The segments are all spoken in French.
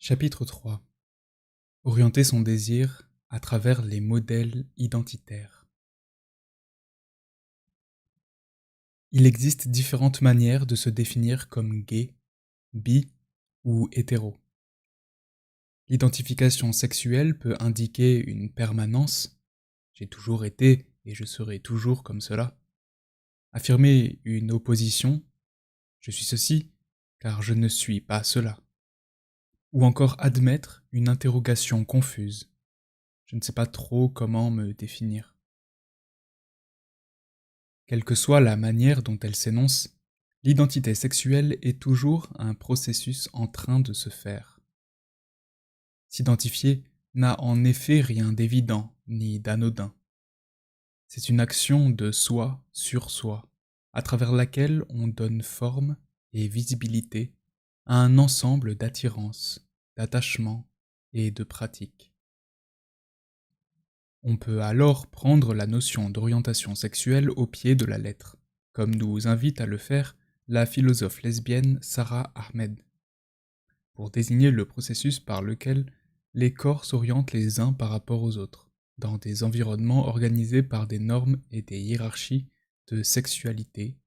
Chapitre 3. Orienter son désir à travers les modèles identitaires. Il existe différentes manières de se définir comme gay, bi ou hétéro. L'identification sexuelle peut indiquer une permanence, j'ai toujours été et je serai toujours comme cela. Affirmer une opposition, je suis ceci car je ne suis pas cela. Ou encore admettre une interrogation confuse, je ne sais pas trop comment me définir. Quelle que soit la manière dont elle s'énonce, l'identité sexuelle est toujours un processus en train de se faire. S'identifier n'a en effet rien d'évident ni d'anodin. C'est une action de soi sur soi, à travers laquelle on donne forme et visibilité à un ensemble d'attirances, d'attachements et de pratiques. On peut alors prendre la notion d'orientation sexuelle au pied de la lettre, comme nous invite à le faire la philosophe lesbienne Sarah Ahmed, pour désigner le processus par lequel les corps s'orientent les uns par rapport aux autres, dans des environnements organisés par des normes et des hiérarchies de sexualité,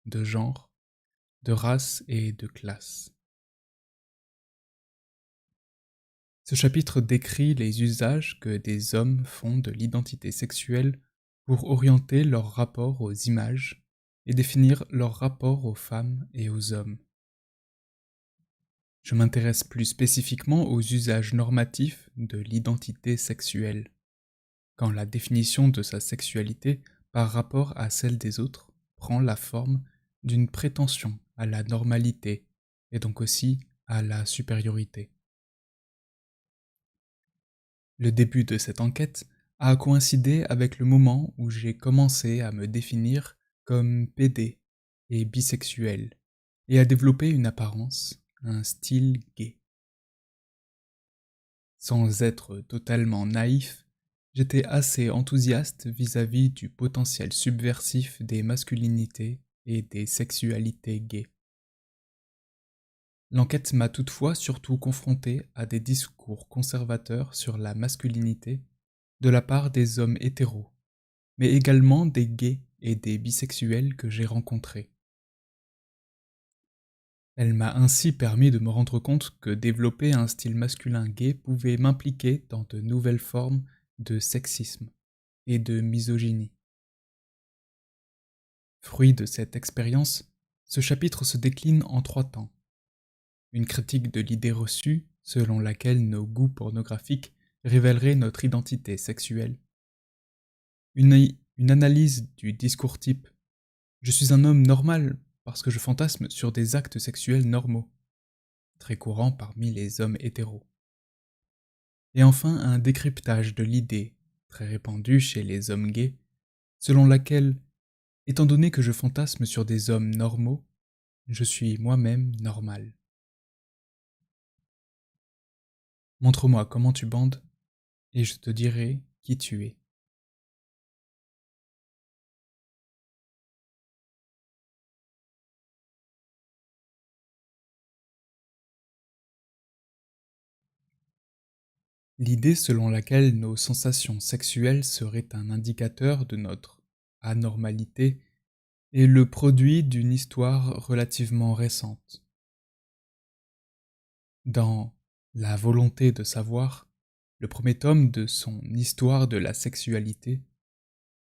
de genre, de race et de classe. Ce chapitre décrit les usages que des hommes font de l'identité sexuelle pour orienter leur rapport aux images et définir leur rapport aux femmes et aux hommes. Je m'intéresse plus spécifiquement aux usages normatifs de l'identité sexuelle, quand la définition de sa sexualité par rapport à celle des autres prend la forme d'une prétention à la normalité et donc aussi à la supériorité. Le début de cette enquête a coïncidé avec le moment où j'ai commencé à me définir comme PD et bisexuel et à développer une apparence, un style gay. Sans être totalement naïf, j'étais assez enthousiaste vis-à-vis du potentiel subversif des masculinités et des sexualités gays. L'enquête m'a toutefois surtout confronté à des discours conservateurs sur la masculinité de la part des hommes hétéros, mais également des gays et des bisexuels que j'ai rencontrés. Elle m'a ainsi permis de me rendre compte que développer un style masculin gay pouvait m'impliquer dans de nouvelles formes de sexisme et de misogynie. Fruit de cette expérience, ce chapitre se décline en 3 temps. Une critique de l'idée reçue selon laquelle nos goûts pornographiques révéleraient notre identité sexuelle. Une analyse du discours type « Je suis un homme normal parce que je fantasme sur des actes sexuels normaux », très courant parmi les hommes hétéros. Et enfin un décryptage de l'idée, très répandue chez les hommes gays, selon laquelle, étant donné que je fantasme sur des hommes normaux, je suis moi-même normal. Montre-moi comment tu bandes, et je te dirai qui tu es. L'idée selon laquelle nos sensations sexuelles seraient un indicateur de notre anormalité est le produit d'une histoire relativement récente. Dans La volonté de savoir, le premier tome de son Histoire de la sexualité,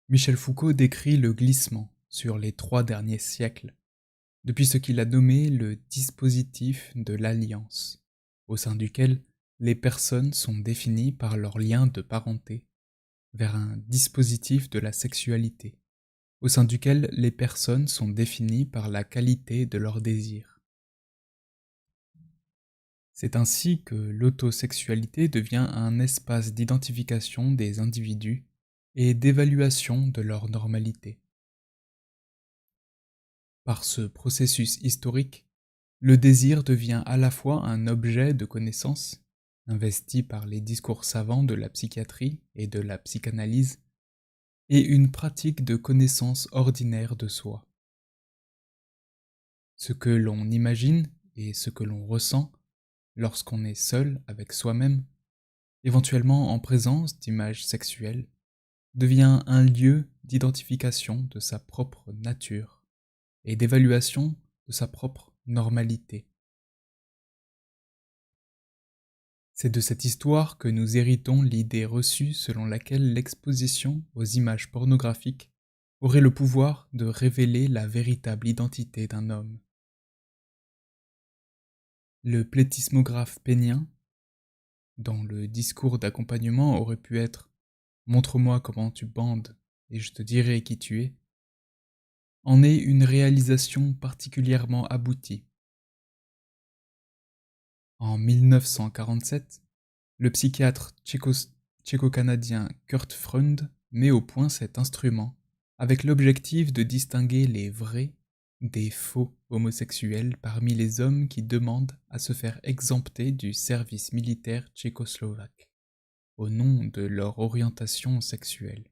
Michel Foucault décrit le glissement sur les 3 derniers siècles, depuis ce qu'il a nommé le dispositif de l'alliance, au sein duquel les personnes sont définies par leur lien de parenté, vers un dispositif de la sexualité, au sein duquel les personnes sont définies par la qualité de leur désir. C'est ainsi que l'autosexualité devient un espace d'identification des individus et d'évaluation de leur normalité. Par ce processus historique, le désir devient à la fois un objet de connaissance, investi par les discours savants de la psychiatrie et de la psychanalyse, et une pratique de connaissance ordinaire de soi. Ce que l'on imagine et ce que l'on ressent lorsqu'on est seul avec soi-même, éventuellement en présence d'images sexuelles, devient un lieu d'identification de sa propre nature et d'évaluation de sa propre normalité. C'est de cette histoire que nous héritons l'idée reçue selon laquelle l'exposition aux images pornographiques aurait le pouvoir de révéler la véritable identité d'un homme. Le plétismographe pénien, dont le discours d'accompagnement aurait pu être Montre-moi comment tu bandes et je te dirai qui tu es, en est une réalisation particulièrement aboutie. En 1947, le psychiatre tchéco-canadien Kurt Freund met au point cet instrument avec l'objectif de distinguer les vrais des faux homosexuels parmi les hommes qui demandent à se faire exempter du service militaire tchécoslovaque au nom de leur orientation sexuelle.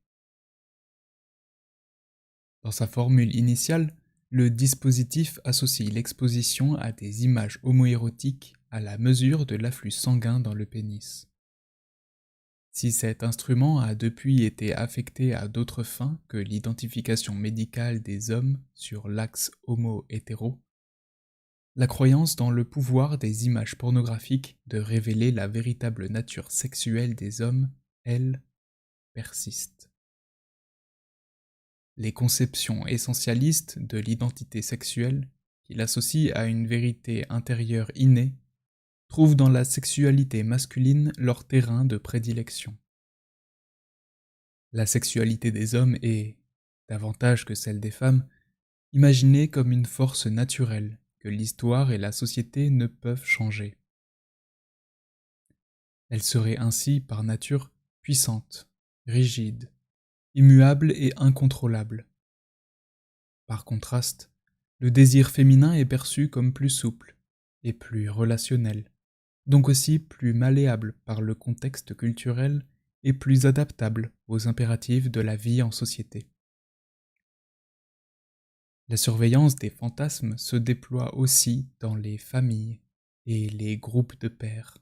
Dans sa formule initiale, le dispositif associe l'exposition à des images homoérotiques à la mesure de l'afflux sanguin dans le pénis. Si cet instrument a depuis été affecté à d'autres fins que l'identification médicale des hommes sur l'axe homo-hétéro, la croyance dans le pouvoir des images pornographiques de révéler la véritable nature sexuelle des hommes, elle, persiste. Les conceptions essentialistes de l'identité sexuelle, qui l'associent à une vérité intérieure innée, trouvent dans la sexualité masculine leur terrain de prédilection. La sexualité des hommes est, davantage que celle des femmes, imaginée comme une force naturelle que l'histoire et la société ne peuvent changer. Elle serait ainsi, par nature, puissante, rigide, immuable et incontrôlable. Par contraste, le désir féminin est perçu comme plus souple et plus relationnel, donc aussi plus malléable par le contexte culturel et plus adaptable aux impératifs de la vie en société. La surveillance des fantasmes se déploie aussi dans les familles et les groupes de pairs.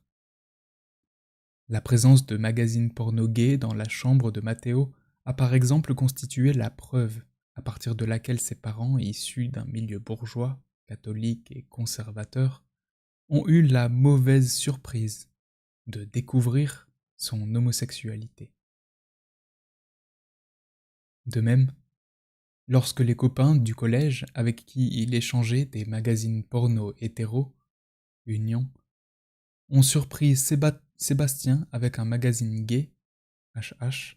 La présence de magazines porno gays dans la chambre de Matteo a par exemple constitué la preuve à partir de laquelle ses parents, issus d'un milieu bourgeois, catholique et conservateur, ont eu la mauvaise surprise de découvrir son homosexualité. De même, lorsque les copains du collège avec qui il échangeait des magazines porno hétéros, Union, ont surpris Sébastien avec un magazine gay, HH,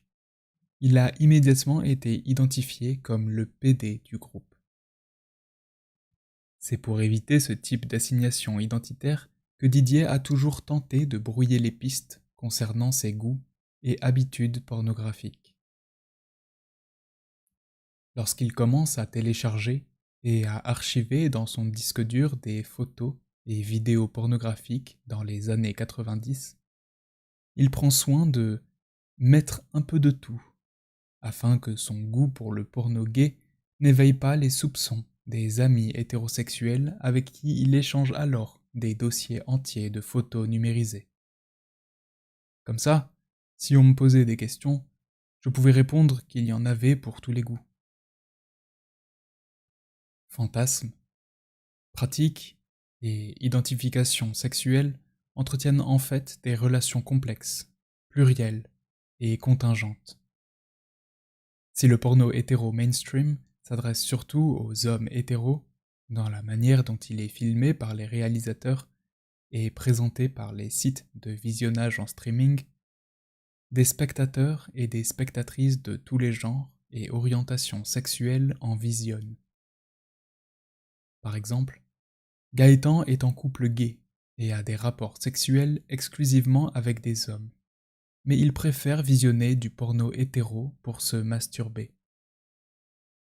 il a immédiatement été identifié comme le PD du groupe. C'est pour éviter ce type d'assignation identitaire que Didier a toujours tenté de brouiller les pistes concernant ses goûts et habitudes pornographiques. Lorsqu'il commence à télécharger et à archiver dans son disque dur des photos et vidéos pornographiques dans les années 90, il prend soin de mettre un peu de tout, afin que son goût pour le porno gay n'éveille pas les soupçons des amis hétérosexuels avec qui il échange alors des dossiers entiers de photos numérisées. Comme ça, si on me posait des questions, je pouvais répondre qu'il y en avait pour tous les goûts. Fantasmes, pratiques et identification sexuelle entretiennent en fait des relations complexes, plurielles et contingentes. Si le porno hétéro mainstream s'adresse surtout aux hommes hétéros, dans la manière dont il est filmé par les réalisateurs et présenté par les sites de visionnage en streaming, des spectateurs et des spectatrices de tous les genres et orientations sexuelles en visionnent. Par exemple, Gaëtan est en couple gay et a des rapports sexuels exclusivement avec des hommes, mais il préfère visionner du porno hétéro pour se masturber.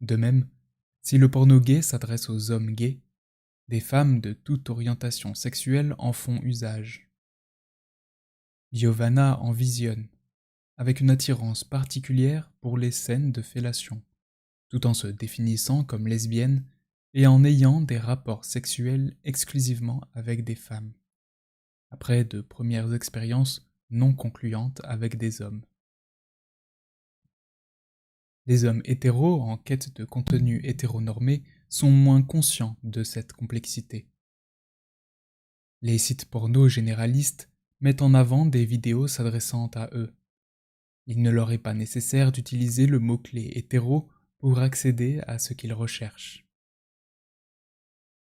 De même, si le porno gay s'adresse aux hommes gays, des femmes de toute orientation sexuelle en font usage. Giovanna en visionne, avec une attirance particulière pour les scènes de fellation, tout en se définissant comme lesbienne et en ayant des rapports sexuels exclusivement avec des femmes. après de premières expériences non concluantes avec des hommes. Les hommes hétéros en quête de contenu hétéronormé sont moins conscients de cette complexité. Les sites porno généralistes mettent en avant des vidéos s'adressant à eux. Il ne leur est pas nécessaire d'utiliser le mot-clé hétéro pour accéder à ce qu'ils recherchent.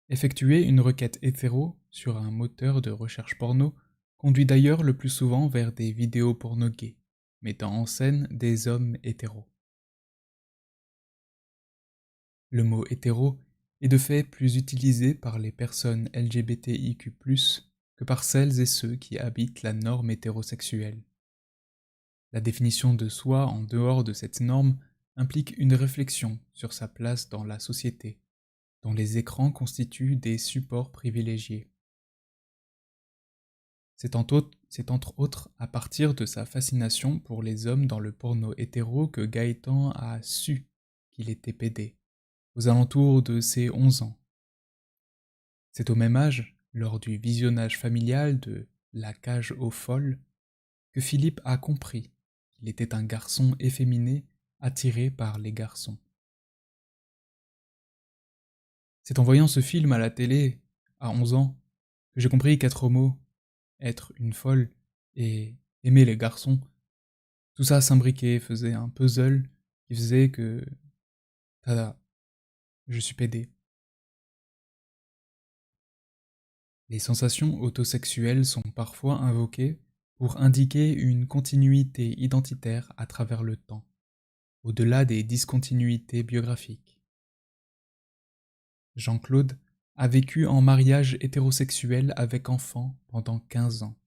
Effectuer une requête hétéro sur un moteur de recherche porno conduit d'ailleurs le plus souvent vers des vidéos porno gays, mettant en scène des hommes hétéros. Le mot hétéro est de fait plus utilisé par les personnes LGBTIQ+, que par celles et ceux qui habitent la norme hétérosexuelle. La définition de soi en dehors de cette norme implique une réflexion sur sa place dans la société, dont les écrans constituent des supports privilégiés. C'est entre autres à partir de sa fascination pour les hommes dans le porno hétéro que Gaëtan a su qu'il était pédé, aux alentours de ses 11 ans. C'est au même âge, lors du visionnage familial de La cage aux folles, que Philippe a compris qu'il était un garçon efféminé attiré par les garçons. C'est en voyant ce film à la télé, à 11 ans, que j'ai compris qu'être homo, être une folle et aimer les garçons, tout ça s'imbriquait, faisait un puzzle qui faisait que, tada, je suis pédé. Les sensations autosexuelles sont parfois invoquées pour indiquer une continuité identitaire à travers le temps, au-delà des discontinuités biographiques. Jean-Claude a vécu en mariage hétérosexuel avec enfant pendant 15 ans.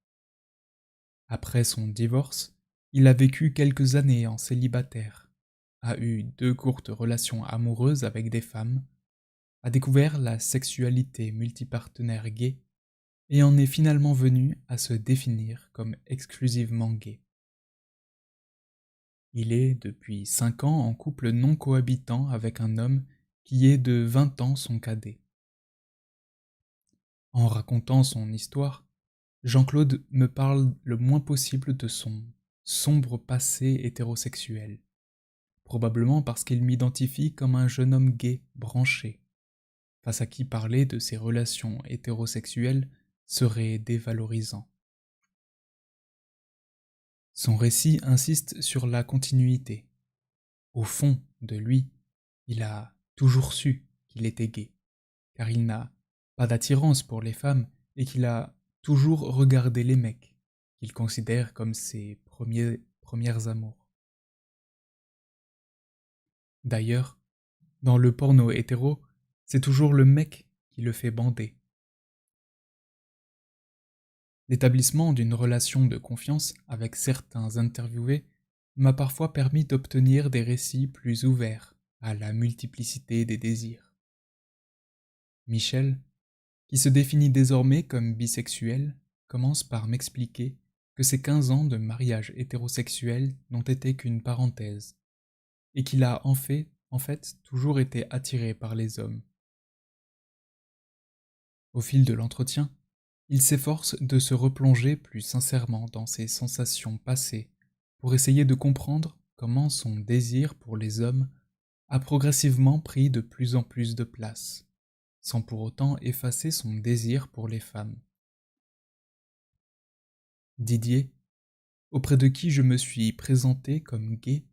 Après son divorce, il a vécu quelques années en célibataire, a eu 2 courtes relations amoureuses avec des femmes, a découvert la sexualité multipartenaire gay et en est finalement venu à se définir comme exclusivement gay. Il est, depuis 5 ans, en couple non cohabitant avec un homme qui est de 20 ans son cadet. En racontant son histoire, Jean-Claude me parle le moins possible de son sombre passé hétérosexuel, probablement parce qu'il m'identifie comme un jeune homme gay branché, face à qui parler de ses relations hétérosexuelles serait dévalorisant. Son récit insiste sur la continuité. Au fond de lui, il a toujours su qu'il était gay, car il n'a pas d'attirance pour les femmes et qu'il a toujours regardé les mecs, qu'il considère comme ses premières amours. D'ailleurs, dans le porno hétéro, c'est toujours le mec qui le fait bander. L'établissement d'une relation de confiance avec certains interviewés m'a parfois permis d'obtenir des récits plus ouverts à la multiplicité des désirs. Michel, qui se définit désormais comme bisexuel, commence par m'expliquer que ses 15 ans de mariage hétérosexuel n'ont été qu'une parenthèse, et qu'il a en fait toujours été attiré par les hommes. Au fil de l'entretien, il s'efforce de se replonger plus sincèrement dans ses sensations passées pour essayer de comprendre comment son désir pour les hommes a progressivement pris de plus en plus de place, sans pour autant effacer son désir pour les femmes. Didier, auprès de qui je me suis présenté comme gay,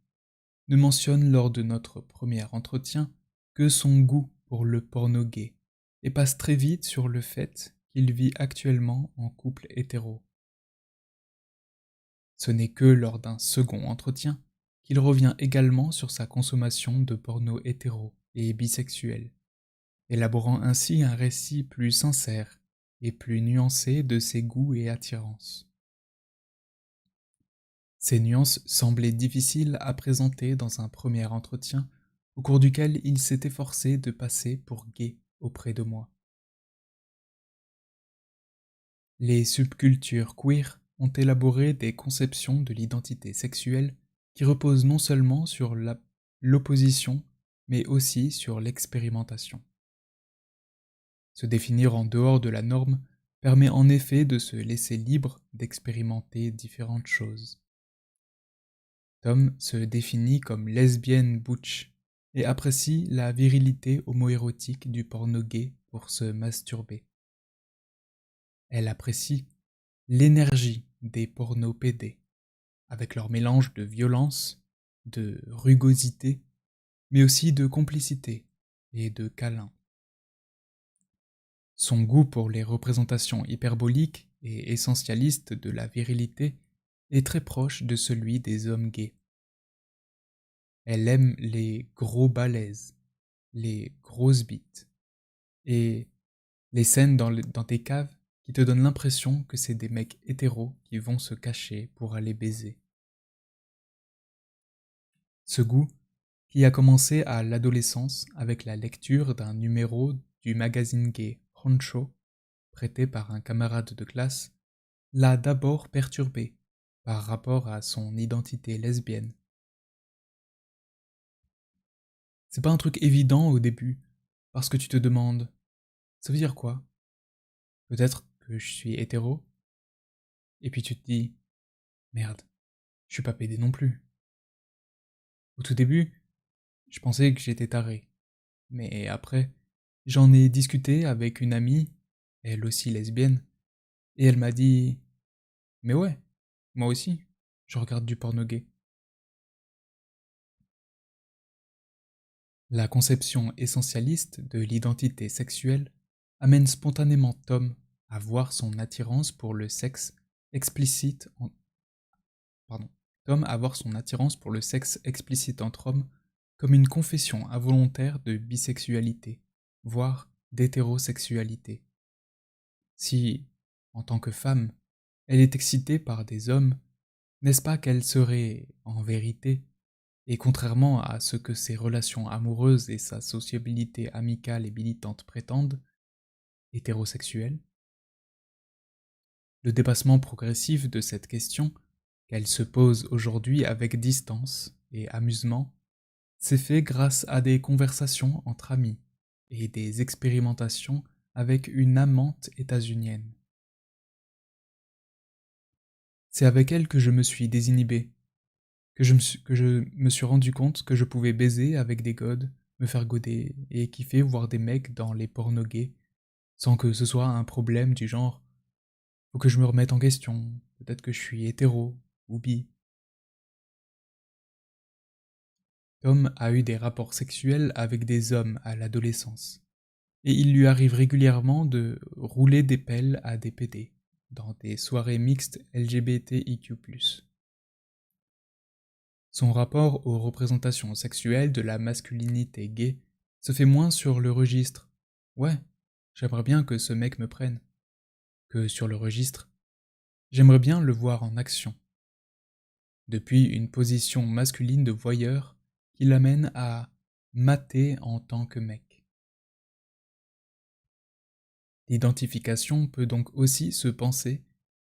ne mentionne lors de notre premier entretien que son goût pour le porno gay et passe très vite sur le fait qu'il vit actuellement en couple hétéro. Ce n'est que lors d'un second entretien qu'il revient également sur sa consommation de porno hétéro et bisexuel, élaborant ainsi un récit plus sincère et plus nuancé de ses goûts et attirances. Ces nuances semblaient difficiles à présenter dans un premier entretien au cours duquel il s'était forcé de passer pour gay auprès de moi. Les subcultures queer ont élaboré des conceptions de l'identité sexuelle qui reposent non seulement sur l'opposition, mais aussi sur l'expérimentation. Se définir en dehors de la norme permet en effet de se laisser libre d'expérimenter différentes choses. Tom se définit comme lesbienne butch et apprécie la virilité homoérotique du porno gay pour se masturber. Elle apprécie l'énergie des pornos PD, avec leur mélange de violence, de rugosité, mais aussi de complicité et de câlin. Son goût pour les représentations hyperboliques et essentialistes de la virilité est très proche de celui des hommes gays. Elle aime les gros balèzes, les grosses bites, et les scènes dans des caves qui te donnent l'impression que c'est des mecs hétéros qui vont se cacher pour aller baiser. Ce goût, qui a commencé à l'adolescence avec la lecture d'un numéro du magazine gay Honcho, prêté par un camarade de classe, l'a d'abord perturbé par rapport à son identité lesbienne. C'est pas un truc évident au début, parce que tu te demandes, ça veut dire quoi? Peut-être que je suis hétéro? Et puis tu te dis, merde, je suis pas pédé non plus. Au tout début, je pensais que j'étais taré. Mais après, j'en ai discuté avec une amie, elle aussi lesbienne, et elle m'a dit, mais ouais, moi aussi, je regarde du porno gay. La conception essentialiste de l'identité sexuelle amène spontanément Tom à voir son attirance pour le sexe explicite en... Pardon. Tom à voir son attirance pour le sexe explicite entre hommes comme une confession involontaire de bisexualité, voire d'hétérosexualité. Si, en tant que femme, elle est excitée par des hommes, n'est-ce pas qu'elle serait, en vérité, et contrairement à ce que ses relations amoureuses et sa sociabilité amicale et militante prétendent, hétérosexuelle? Le dépassement progressif de cette question, qu'elle se pose aujourd'hui avec distance et amusement, s'est fait grâce à des conversations entre amis et des expérimentations avec une amante états-unienne. C'est avec elle que je me suis désinhibé, que je me suis rendu compte que je pouvais baiser avec des godes, me faire goder et kiffer voir des mecs dans les pornos gays, sans que ce soit un problème du genre faut que je me remette en question, peut-être que je suis hétéro ou bi. Tom a eu des rapports sexuels avec des hommes à l'adolescence, et il lui arrive régulièrement de rouler des pelles à des PD, dans des soirées mixtes LGBTIQ+. Son rapport aux représentations sexuelles de la masculinité gay se fait moins sur le registre « Ouais, j'aimerais bien que ce mec me prenne » que sur le registre « J'aimerais bien le voir en action » depuis une position masculine de voyeur qui l'amène à mater en tant que mec. L'identification peut donc aussi se penser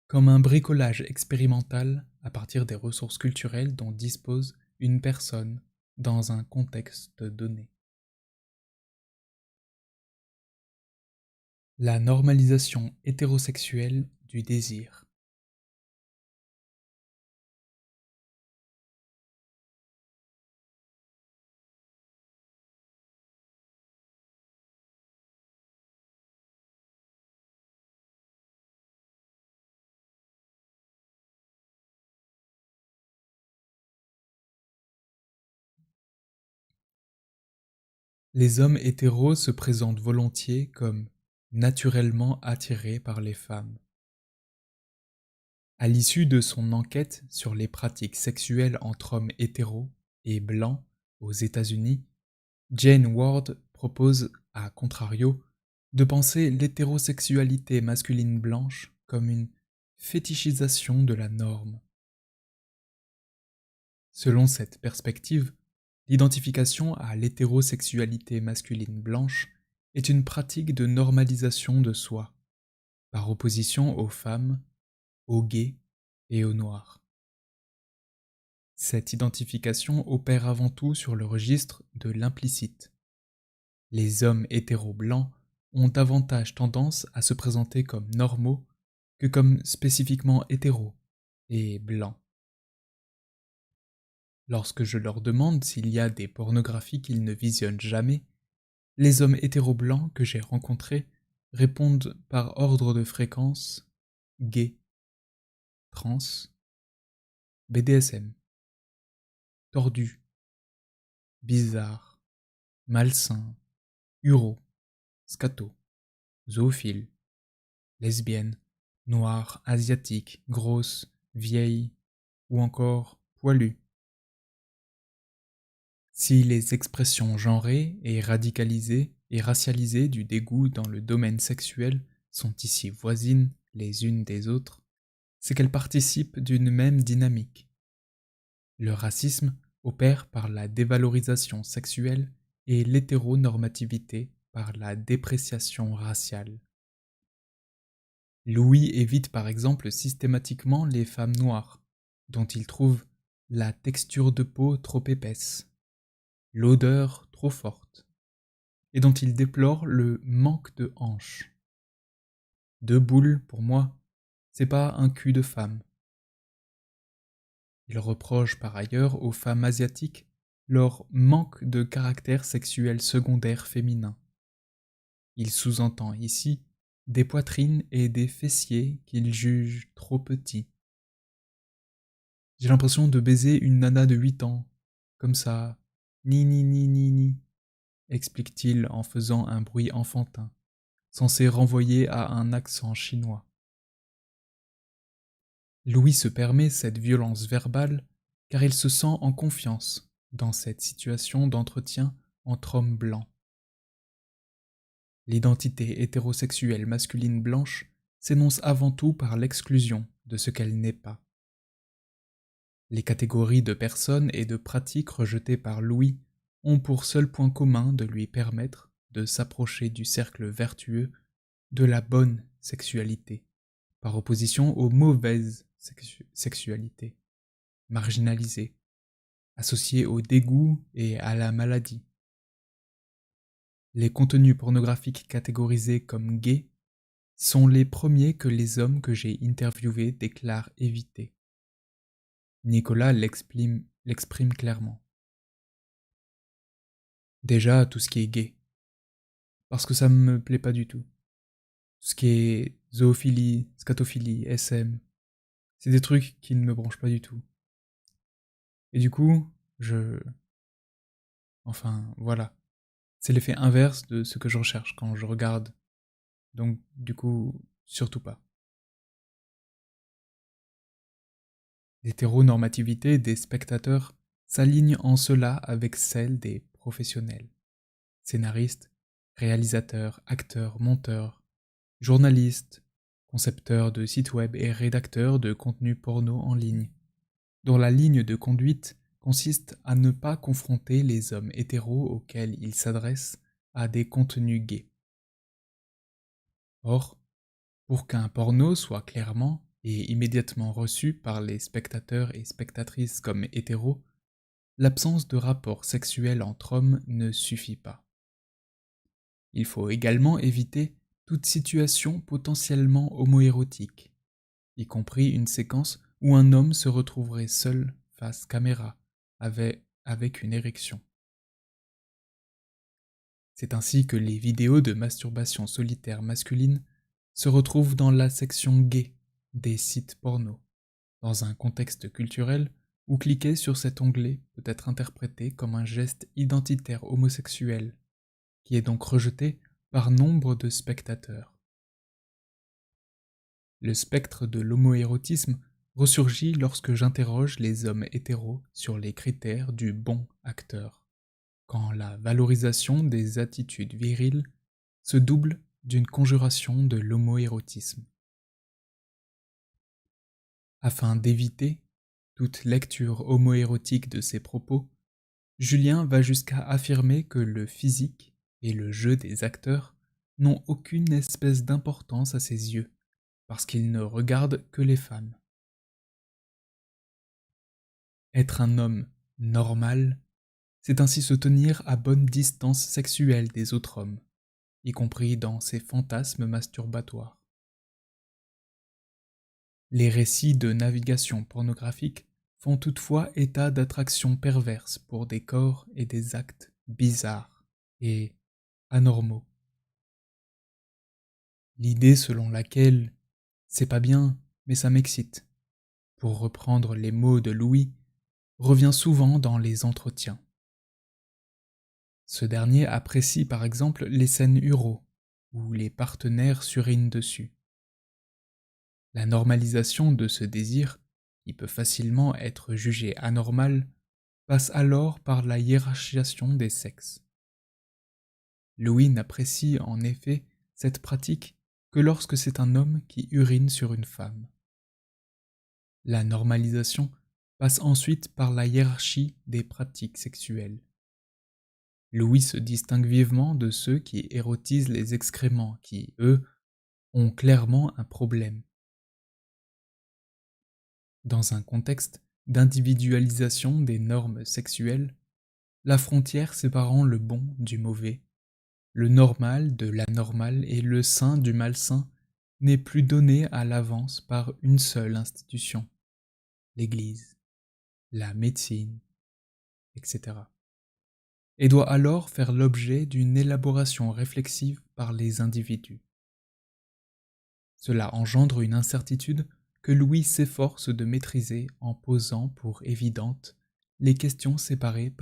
comme un bricolage expérimental à partir des ressources culturelles dont dispose une personne dans un contexte donné. La normalisation hétérosexuelle du désir. Les hommes hétéros se présentent volontiers comme naturellement attirés par les femmes. À l'issue de son enquête sur les pratiques sexuelles entre hommes hétéros et blancs aux États-Unis, Jane Ward propose, à contrario, de penser l'hétérosexualité masculine blanche comme une fétichisation de la norme. Selon cette perspective, l'identification à l'hétérosexualité masculine blanche est une pratique de normalisation de soi, par opposition aux femmes, aux gays et aux noirs. Cette identification opère avant tout sur le registre de l'implicite. Les hommes hétéros blancs ont davantage tendance à se présenter comme normaux que comme spécifiquement hétéros et blancs. Lorsque je leur demande s'il y a des pornographies qu'ils ne visionnent jamais, les hommes hétéro-blancs que j'ai rencontrés répondent par ordre de fréquence gay, trans, BDSM, tordu, bizarre, malsain, uro, scato, zoophile, lesbienne, noire, asiatique, grosse, vieille ou encore poilue. Si les expressions genrées et radicalisées et racialisées du dégoût dans le domaine sexuel sont ici voisines les unes des autres, c'est qu'elles participent d'une même dynamique. Le racisme opère par la dévalorisation sexuelle et l'hétéronormativité par la dépréciation raciale. Louis évite par exemple systématiquement les femmes noires, dont il trouve la texture de peau trop épaisse, l'odeur trop forte, et dont il déplore le manque de hanches. Deux boules, pour moi, c'est pas un cul de femme. Il reproche par ailleurs aux femmes asiatiques leur manque de caractère sexuel secondaire féminin. Il sous-entend ici des poitrines et des fessiers qu'il juge trop petits. J'ai l'impression de baiser une nana de 8 ans, comme ça, ni ni ni ni ni, explique-t-il en faisant un bruit enfantin, censé renvoyer à un accent chinois. Louis se permet cette violence verbale car il se sent en confiance dans cette situation d'entretien entre hommes blancs. L'identité hétérosexuelle masculine blanche s'énonce avant tout par l'exclusion de ce qu'elle n'est pas. Les catégories de personnes et de pratiques rejetées par Louis ont pour seul point commun de lui permettre de s'approcher du cercle vertueux de la bonne sexualité, par opposition aux mauvaises sexualités, marginalisées, associées au dégoût et à la maladie. Les contenus pornographiques catégorisés comme gays sont les premiers que les hommes que j'ai interviewés déclarent éviter. Nicolas l'exprime clairement. Déjà, tout ce qui est gay. Parce que ça me plaît pas du tout. Tout ce qui est zoophilie, scatophilie, SM, c'est des trucs qui ne me branchent pas du tout. Et du coup, Enfin, voilà. C'est l'effet inverse de ce que je recherche quand je regarde. Donc, du coup, surtout pas. L'hétéronormativité des spectateurs s'aligne en cela avec celle des professionnels. Scénaristes, réalisateurs, acteurs, monteurs, journalistes, concepteurs de sites web et rédacteurs de contenus porno en ligne, dont la ligne de conduite consiste à ne pas confronter les hommes hétéros auxquels ils s'adressent à des contenus gays. Or, pour qu'un porno soit clairement et immédiatement reçu par les spectateurs et spectatrices comme hétéros, l'absence de rapport sexuel entre hommes ne suffit pas. Il faut également éviter toute situation potentiellement homoérotique, y compris une séquence où un homme se retrouverait seul face caméra, avec une érection. C'est ainsi que les vidéos de masturbation solitaire masculine se retrouvent dans la section gay des sites porno, dans un contexte culturel où cliquer sur cet onglet peut être interprété comme un geste identitaire homosexuel, qui est donc rejeté par nombre de spectateurs. Le spectre de l'homoérotisme ressurgit lorsque j'interroge les hommes hétéros sur les critères du bon acteur, quand la valorisation des attitudes viriles se double d'une conjuration de l'homoérotisme. Afin d'éviter toute lecture homoérotique de ses propos, Julien va jusqu'à affirmer que le physique et le jeu des acteurs n'ont aucune espèce d'importance à ses yeux, parce qu'il ne regarde que les femmes. Être un homme normal, c'est ainsi se tenir à bonne distance sexuelle des autres hommes, y compris dans ses fantasmes masturbatoires. Les récits de navigation pornographique font toutefois état d'attractions perverses pour des corps et des actes bizarres et anormaux. L'idée selon laquelle c'est pas bien, mais ça m'excite, pour reprendre les mots de Louis, revient souvent dans les entretiens. Ce dernier apprécie par exemple les scènes uro, où les partenaires surinent dessus. La normalisation de ce désir, qui peut facilement être jugé anormal, passe alors par la hiérarchisation des sexes. Louis n'apprécie en effet cette pratique que lorsque c'est un homme qui urine sur une femme. La normalisation passe ensuite par la hiérarchie des pratiques sexuelles. Louis se distingue vivement de ceux qui érotisent les excréments qui, eux, ont clairement un problème. Dans un contexte d'individualisation des normes sexuelles, la frontière séparant le bon du mauvais, le normal de l'anormal et le sain du malsain n'est plus donnée à l'avance par une seule institution, l'Église, la médecine, etc., et doit alors faire l'objet d'une élaboration réflexive par les individus. Cela engendre une incertitude que Louis s'efforce de maîtriser en posant pour évidentes les questions séparées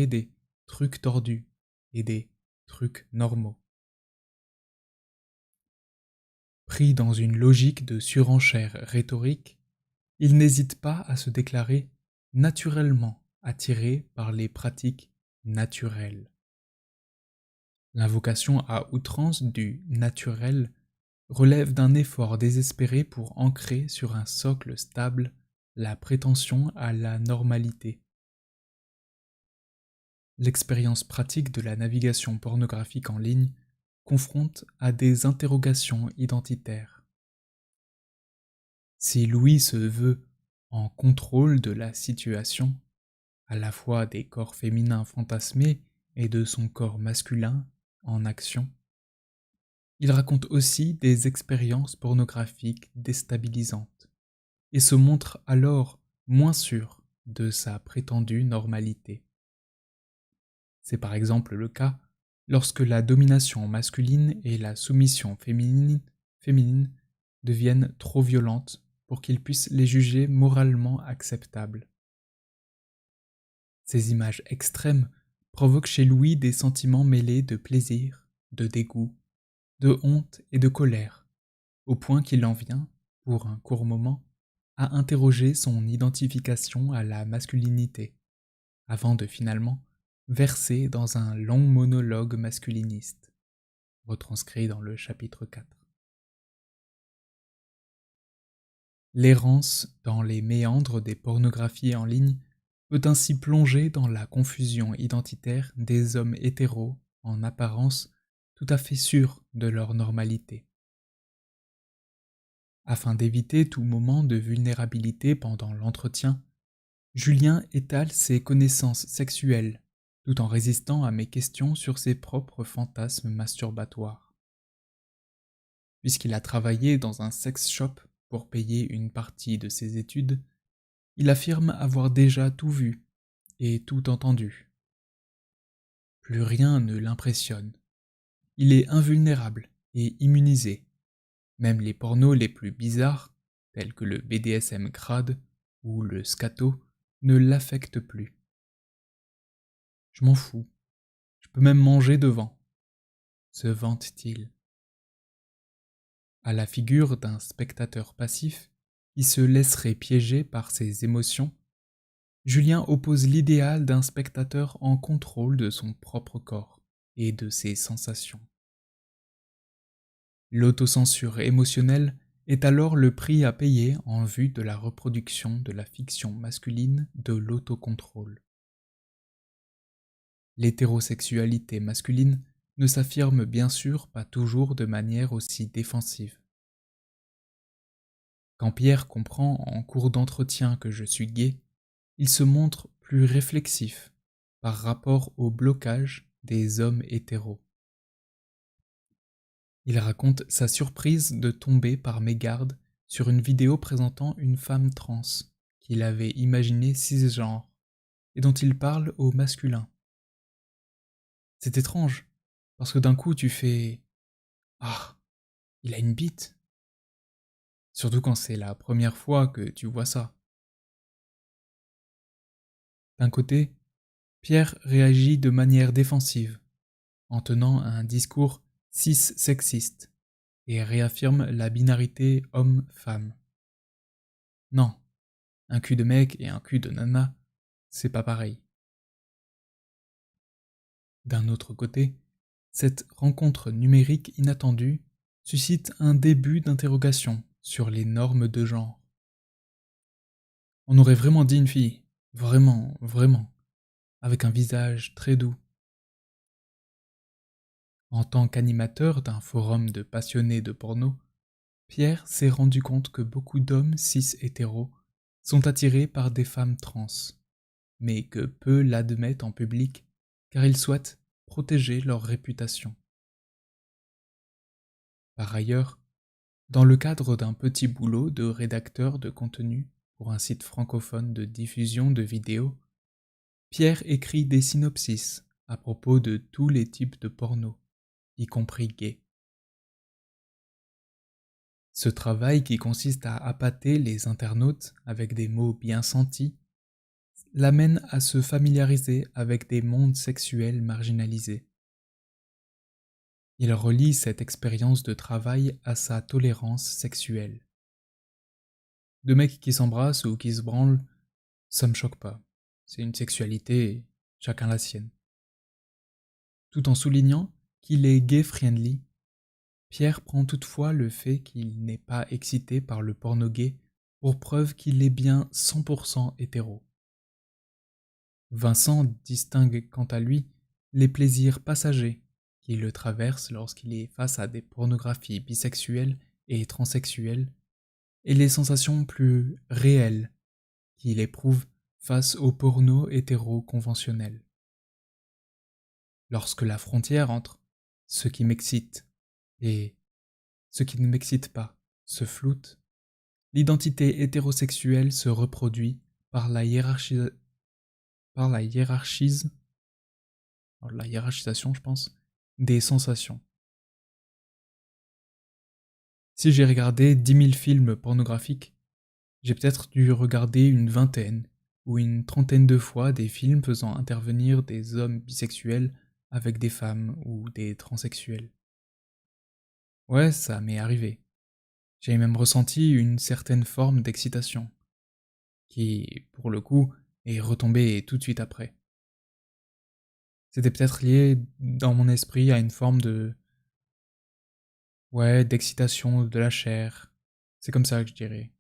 des trucs tordus et des trucs normaux. Pris dans une logique de surenchère rhétorique, il n'hésite pas à se déclarer naturellement attiré par les pratiques naturelles. L'invocation à outrance du naturel relève d'un effort désespéré pour ancrer sur un socle stable la prétention à la normalité. L'expérience pratique de la navigation pornographique en ligne confronte à des interrogations identitaires. Si Louis se veut en contrôle de la situation, à la fois des corps féminins fantasmés et de son corps masculin en action, il raconte aussi des expériences pornographiques déstabilisantes et se montre alors moins sûr de sa prétendue normalité. C'est par exemple le cas lorsque la domination masculine et la soumission féminine deviennent trop violentes pour qu'il puisse les juger moralement acceptables. Ces images extrêmes provoquent chez Louis des sentiments mêlés de plaisir, de dégoût, de honte et de colère, au point qu'il en vient, pour un court moment, à interroger son identification à la masculinité, avant de finalement verser dans un long monologue masculiniste, retranscrit dans le chapitre 4. L'errance dans les méandres des pornographies en ligne peut ainsi plonger dans la confusion identitaire des hommes hétéros en apparence tout à fait sûrs de leur normalité. Afin d'éviter tout moment de vulnérabilité pendant l'entretien, Julien étale ses connaissances sexuelles tout en résistant à mes questions sur ses propres fantasmes masturbatoires. Puisqu'il a travaillé dans un sex shop pour payer une partie de ses études, il affirme avoir déjà tout vu et tout entendu. Plus rien ne l'impressionne. Il est invulnérable et immunisé. Même les pornos les plus bizarres, tels que le BDSM crade ou le scato, ne l'affectent plus. Je m'en fous. Je peux même manger devant, se vante-t-il. À la figure d'un spectateur passif qui se laisserait piéger par ses émotions, Julien oppose l'idéal d'un spectateur en contrôle de son propre corps et de ses sensations. L'autocensure émotionnelle est alors le prix à payer en vue de la reproduction de la fiction masculine de l'autocontrôle. L'hétérosexualité masculine ne s'affirme bien sûr pas toujours de manière aussi défensive. Quand Pierre comprend en cours d'entretien que je suis gay, il se montre plus réflexif par rapport au blocage des hommes hétéros. Il raconte sa surprise de tomber par mégarde sur une vidéo présentant une femme trans qu'il avait imaginée cisgenre et dont il parle au masculin. C'est étrange, parce que d'un coup tu fais «Ah, il a une bite!» Surtout quand c'est la première fois que tu vois ça. D'un côté, Pierre réagit de manière défensive, en tenant un discours cis-sexiste, et réaffirme la binarité homme-femme. Non, un cul de mec et un cul de nana, c'est pas pareil. D'un autre côté, cette rencontre numérique inattendue suscite un début d'interrogation sur les normes de genre. On aurait vraiment dit une fille, vraiment, vraiment, avec un visage très doux. En tant qu'animateur d'un forum de passionnés de porno, Pierre s'est rendu compte que beaucoup d'hommes cis-hétéros sont attirés par des femmes trans, mais que peu l'admettent en public car ils souhaitent protéger leur réputation. Par ailleurs, dans le cadre d'un petit boulot de rédacteur de contenu pour un site francophone de diffusion de vidéos, Pierre écrit des synopsis à propos de tous les types de porno, y compris gays. Ce travail qui consiste à appâter les internautes avec des mots bien sentis l'amène à se familiariser avec des mondes sexuels marginalisés. Il relie cette expérience de travail à sa tolérance sexuelle. Deux mecs qui s'embrassent ou qui se branlent, ça me choque pas. C'est une sexualité, chacun la sienne. Tout en soulignant qu'il est gay-friendly, Pierre prend toutefois le fait qu'il n'est pas excité par le porno gay pour preuve qu'il est bien 100% hétéro. Vincent distingue quant à lui les plaisirs passagers qui le traversent lorsqu'il est face à des pornographies bisexuelles et transsexuelles et les sensations plus réelles qu'il éprouve face au porno hétéro-conventionnel. Lorsque la frontière entre ce qui m'excite et ce qui ne m'excite pas se floute, l'identité hétérosexuelle se reproduit par la hiérarchisation, je pense, des sensations. Si j'ai regardé 10 000 films pornographiques, j'ai peut-être dû regarder une vingtaine ou une trentaine de fois des films faisant intervenir des hommes bisexuels avec des femmes ou des transsexuels. Ouais, ça m'est arrivé. J'ai même ressenti une certaine forme d'excitation, qui, pour le coup, est retombée tout de suite après. C'était peut-être lié dans mon esprit à une forme de... ouais, d'excitation de la chair. C'est comme ça que je dirais.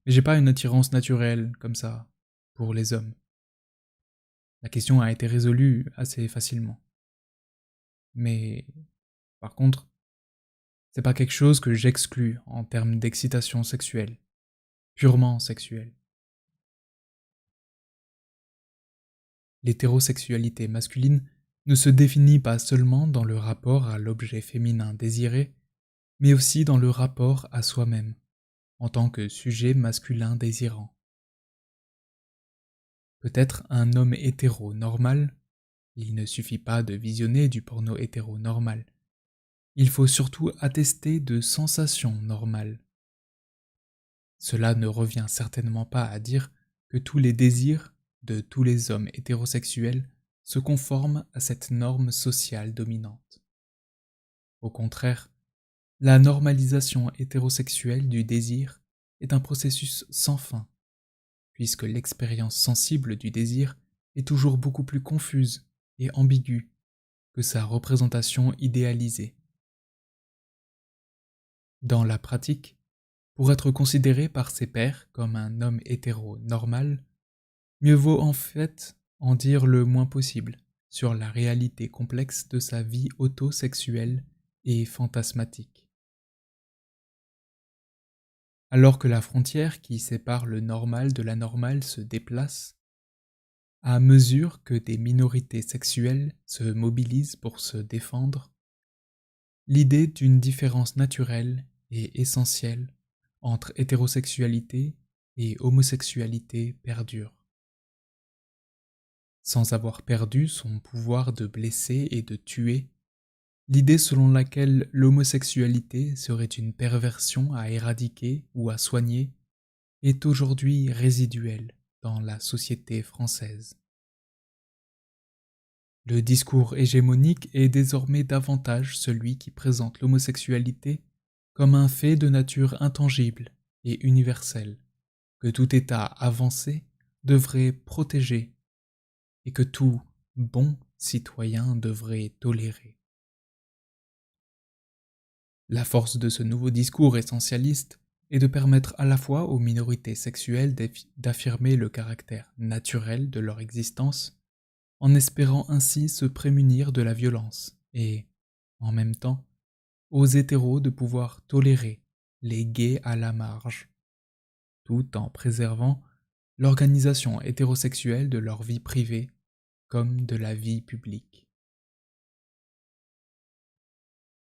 Mais j'ai pas une attirance naturelle, comme ça, pour les hommes. La question a été résolue assez facilement. Mais, par contre, c'est pas quelque chose que j'exclus en termes d'excitation sexuelle, purement sexuelle. L'hétérosexualité masculine ne se définit pas seulement dans le rapport à l'objet féminin désiré, mais aussi dans le rapport à soi-même, en tant que sujet masculin désirant. Peut-être un homme hétéro normal, il ne suffit pas de visionner du porno hétéro normal, il faut surtout attester de sensations normales. Cela ne revient certainement pas à dire que tous les désirs de tous les hommes hétérosexuels se conforment à cette norme sociale dominante. Au contraire, la normalisation hétérosexuelle du désir est un processus sans fin, puisque l'expérience sensible du désir est toujours beaucoup plus confuse et ambiguë que sa représentation idéalisée. Dans la pratique, pour être considéré par ses pairs comme un homme hétéro normal, mieux vaut en fait en dire le moins possible sur la réalité complexe de sa vie autosexuelle et fantasmatique. Alors que la frontière qui sépare le normal de la normale se déplace, à mesure que des minorités sexuelles se mobilisent pour se défendre, l'idée d'une différence naturelle et essentielle entre hétérosexualité et homosexualité perdure, sans avoir perdu son pouvoir de blesser et de tuer. L'idée selon laquelle l'homosexualité serait une perversion à éradiquer ou à soigner est aujourd'hui résiduelle dans la société française. Le discours hégémonique est désormais davantage celui qui présente l'homosexualité comme un fait de nature intangible et universelle, que tout État avancé devrait protéger et que tout bon citoyen devrait tolérer. La force de ce nouveau discours essentialiste est de permettre à la fois aux minorités sexuelles d'affirmer le caractère naturel de leur existence, en espérant ainsi se prémunir de la violence, et, en même temps, aux hétéros de pouvoir tolérer les gays à la marge, tout en préservant l'organisation hétérosexuelle de leur vie privée comme de la vie publique.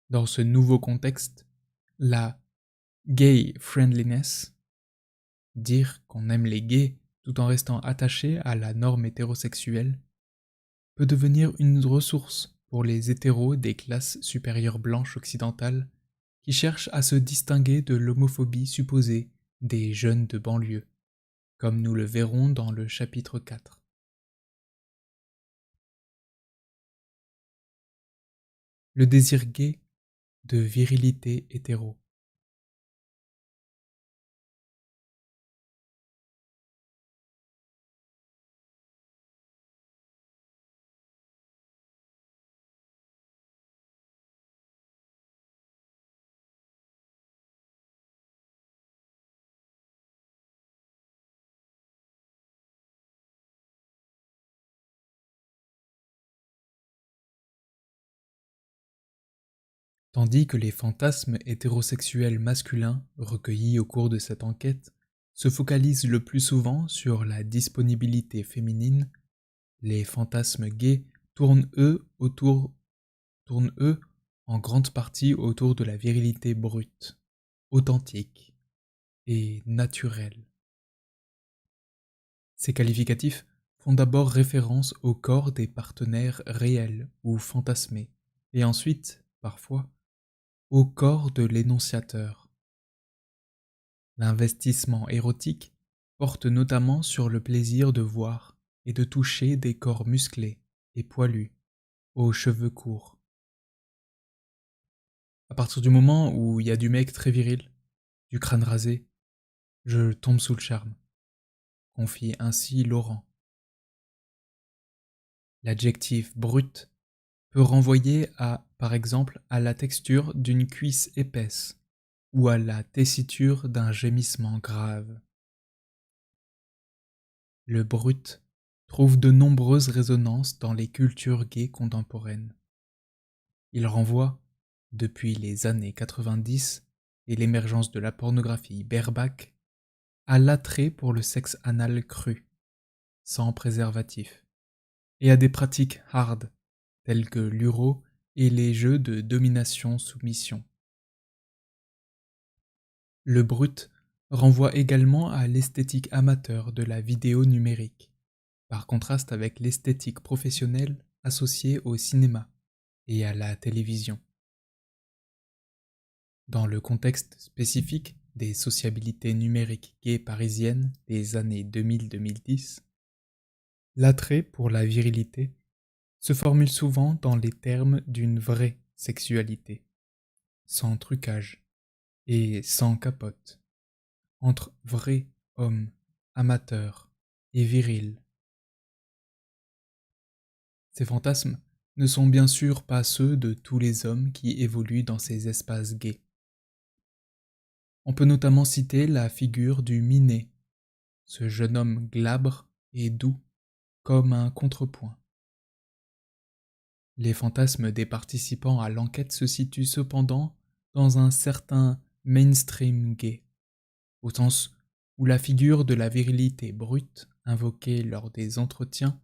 Dans ce nouveau contexte, la gay friendliness, dire qu'on aime les gays tout en restant attaché à la norme hétérosexuelle, peut devenir une ressource pour les hétéros des classes supérieures blanches occidentales qui cherchent à se distinguer de l'homophobie supposée des jeunes de banlieue, comme nous le verrons dans le chapitre 4. Le désir gay de virilité hétéro. Tandis que les fantasmes hétérosexuels masculins recueillis au cours de cette enquête se focalisent le plus souvent sur la disponibilité féminine, les fantasmes gays tournent eux en grande partie autour de la virilité brute, authentique et naturelle. Ces qualificatifs font d'abord référence au corps des partenaires réels ou fantasmés, et ensuite, parfois, au corps de l'énonciateur. L'investissement érotique porte notamment sur le plaisir de voir et de toucher des corps musclés et poilus, aux cheveux courts. À partir du moment où il y a du mec très viril, du crâne rasé, je tombe sous le charme, confie ainsi Laurent. L'adjectif brut peut renvoyer à, par exemple, à la texture d'une cuisse épaisse ou à la tessiture d'un gémissement grave. Le brut trouve de nombreuses résonances dans les cultures gays contemporaines. Il renvoie, depuis les années 90 et l'émergence de la pornographie bareback, à l'attrait pour le sexe anal cru, sans préservatif, et à des pratiques hard, telles que l'uro et les jeux de domination-soumission. Le brut renvoie également à l'esthétique amateur de la vidéo numérique, par contraste avec l'esthétique professionnelle associée au cinéma et à la télévision. Dans le contexte spécifique des sociabilités numériques gays parisiennes des années 2000-2010, l'attrait pour la virilité se formule souvent dans les termes d'une vraie sexualité, sans trucage et sans capote, entre vrai homme, amateur et viril. Ces fantasmes ne sont bien sûr pas ceux de tous les hommes qui évoluent dans ces espaces gays. On peut notamment citer la figure du minet, ce jeune homme glabre et doux comme un contrepoint. Les fantasmes des participants à l'enquête se situent cependant dans un certain mainstream gay, au sens où la figure de la virilité brute invoquée lors des entretiens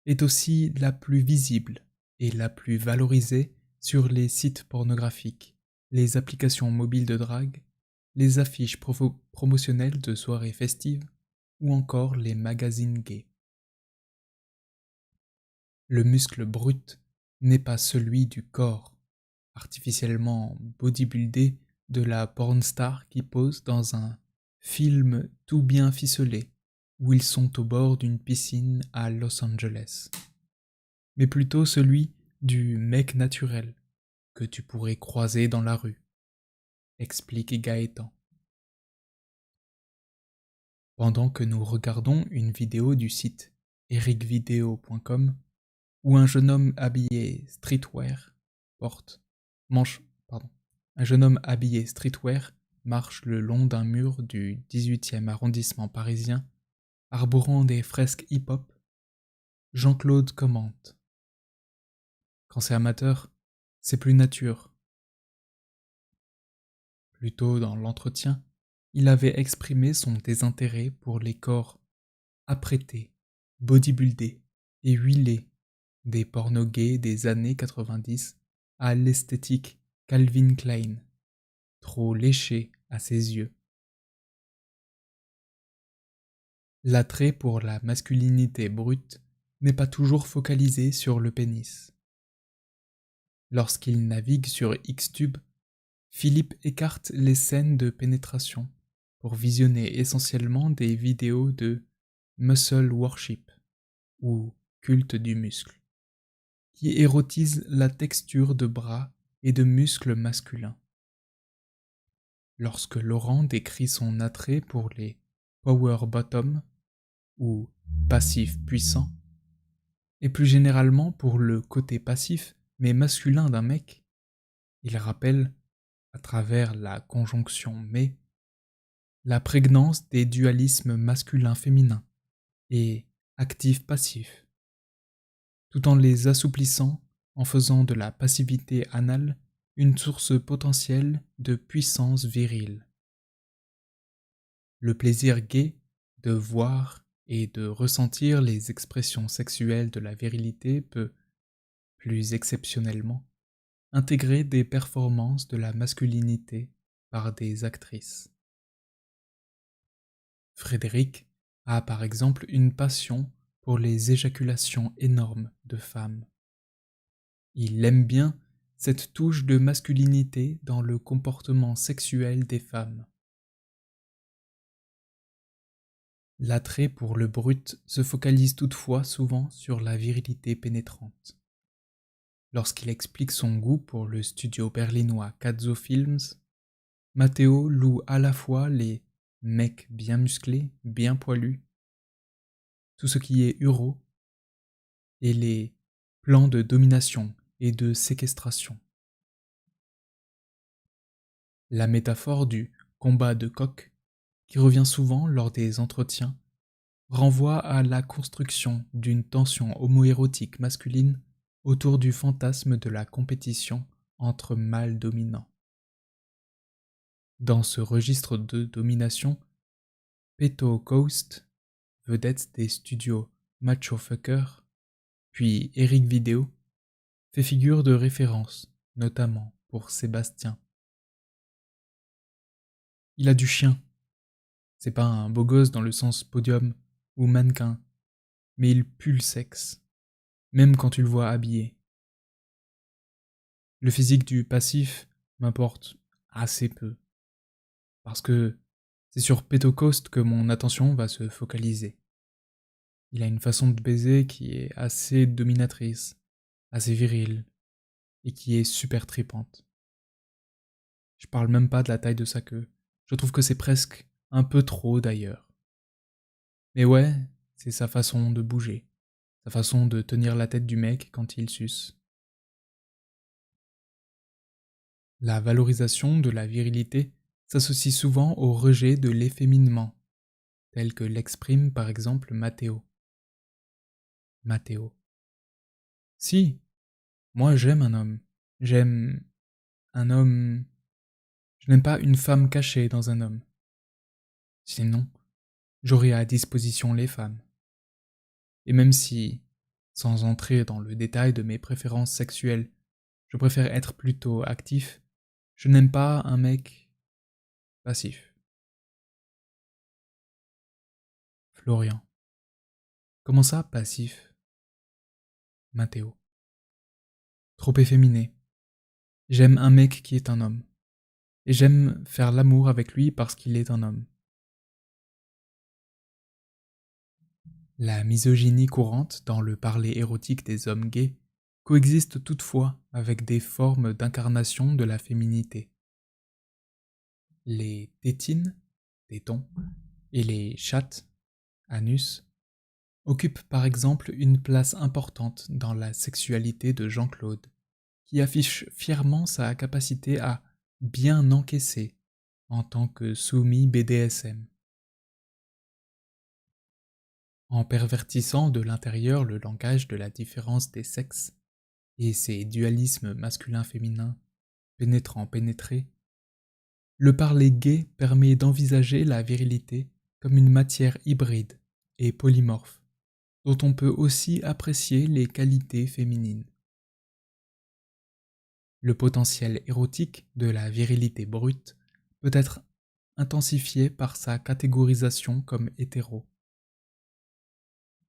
est aussi la plus visible et la plus valorisée sur les sites pornographiques, les applications mobiles de drague, les affiches promotionnelles de soirées festives ou encore les magazines gays. Le muscle brut n'est pas celui du corps, artificiellement bodybuildé de la pornstar qui pose dans un film tout bien ficelé où ils sont au bord d'une piscine à Los Angeles, mais plutôt celui du mec naturel que tu pourrais croiser dans la rue, explique Gaëtan. Pendant que nous regardons une vidéo du site ericvideo.com où un jeune homme habillé streetwear porte manche pardon un jeune homme habillé streetwear marche le long d'un mur du 18e arrondissement parisien arborant des fresques hip-hop, Jean-Claude commente: quand c'est amateur, c'est plus nature. Plus tôt dans l'entretien, il avait exprimé son désintérêt pour les corps apprêtés, bodybuildés et huilés des pornos gays des années 90 à l'esthétique Calvin Klein, trop léchée à ses yeux. L'attrait pour la masculinité brute n'est pas toujours focalisé sur le pénis. Lorsqu'il navigue sur Xtube, Philippe écarte les scènes de pénétration pour visionner essentiellement des vidéos de muscle worship ou culte du muscle, qui érotisent la texture de bras et de muscles masculins. Lorsque Laurent décrit son attrait pour les power bottom ou passifs puissants, et plus généralement pour le côté passif mais masculin d'un mec, il rappelle, à travers la conjonction mais, la prégnance des dualismes masculin-féminin et actif-passif, tout en les assouplissant en faisant de la passivité anale une source potentielle de puissance virile. Le plaisir gay de voir et de ressentir les expressions sexuelles de la virilité peut, plus exceptionnellement, intégrer des performances de la masculinité par des actrices. Frédéric a par exemple une passion pour les éjaculations énormes de femmes. Il aime bien cette touche de masculinité dans le comportement sexuel des femmes. L'attrait pour le brut se focalise toutefois souvent sur la virilité pénétrante. Lorsqu'il explique son goût pour le studio berlinois Kazzo Films, Matteo loue à la fois les mecs bien musclés, bien poilus, tout ce qui est uro, et les plans de domination et de séquestration. La métaphore du combat de coq, qui revient souvent lors des entretiens, renvoie à la construction d'une tension homoérotique masculine autour du fantasme de la compétition entre mâles dominants. Dans ce registre de domination, Peto Coast, vedette des studios Macho Fucker, puis Eric Video, fait figure de référence, notamment pour Sébastien. Il a du chien. C'est pas un beau gosse dans le sens podium ou mannequin, mais il pue le sexe, même quand tu le vois habillé. Le physique du passif m'importe assez peu, parce que c'est sur Peto Coast que mon attention va se focaliser. Il a une façon de baiser qui est assez dominatrice, assez virile, et qui est super tripante. Je parle même pas de la taille de sa queue. Je trouve que c'est presque un peu trop d'ailleurs. Mais ouais, c'est sa façon de bouger, sa façon de tenir la tête du mec quand il suce. La valorisation de la virilité s'associe souvent au rejet de l'efféminement, tel que l'exprime par exemple Matteo. Matteo. Si, moi j'aime un homme. J'aime un homme. Je n'aime pas une femme cachée dans un homme. Sinon, j'aurais à disposition les femmes. Et même si, sans entrer dans le détail de mes préférences sexuelles, Je préfère être plutôt actif. Je n'aime pas un mec passif. Florian. Comment ça, passif? Mathéo. Trop efféminé. J'aime un mec qui est un homme. Et j'aime faire l'amour avec lui parce qu'il est un homme. La misogynie courante dans le parler érotique des hommes gays coexiste toutefois avec des formes d'incarnation de la féminité. Les tétines, tétons, et les chattes, anus, occupent par exemple une place importante dans la sexualité de Jean-Claude, qui affiche fièrement sa capacité à bien encaisser en tant que soumis BDSM. En pervertissant de l'intérieur le langage de la différence des sexes et ses dualismes masculin-féminin pénétrant-pénétré, le parler gay permet d'envisager la virilité comme une matière hybride et polymorphe, dont on peut aussi apprécier les qualités féminines. Le potentiel érotique de la virilité brute peut être intensifié par sa catégorisation comme hétéro.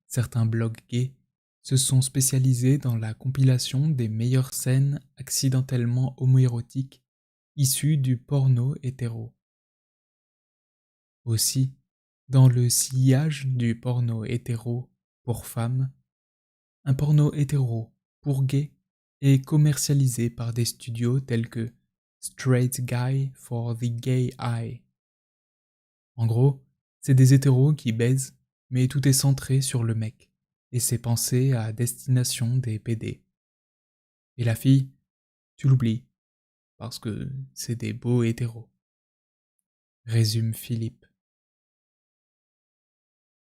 Certains blogs gays se sont spécialisés dans la compilation des meilleures scènes accidentellement homoérotiques issues du porno hétéro. Aussi, dans le sillage du porno hétéro pour femmes, un porno hétéro pour gays est commercialisé par des studios tels que Straight Guy for the Gay Eye. En gros, c'est des hétéros qui baisent, mais tout est centré sur le mec, et c'est pensé à destination des PD. Et la fille, tu l'oublies, parce que c'est des beaux hétéros. Résume Philippe.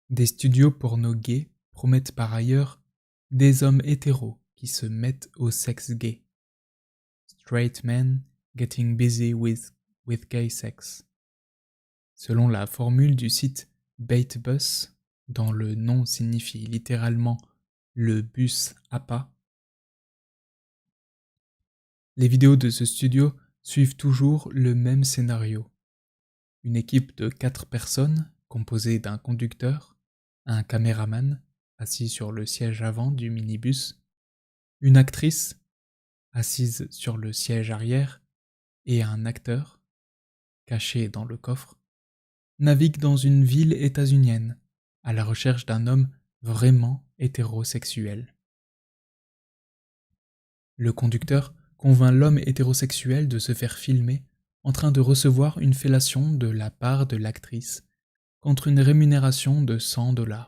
Des studios porno gays promettent par ailleurs des hommes hétéros qui se mettent au sexe gay. Straight men getting busy with gay sex. Selon la formule du site Baitbus, dont le nom signifie littéralement le bus à pas, les vidéos de ce studio suivent toujours le même scénario. Une équipe de 4 personnes, composée d'un conducteur, un caméraman, assis sur le siège avant du minibus, une actrice, assise sur le siège arrière, et un acteur, caché dans le coffre, navigue dans une ville états-unienne, à la recherche d'un homme vraiment hétérosexuel. Le conducteur convainc l'homme hétérosexuel de se faire filmer en train de recevoir une fellation de la part de l'actrice contre une rémunération de $100.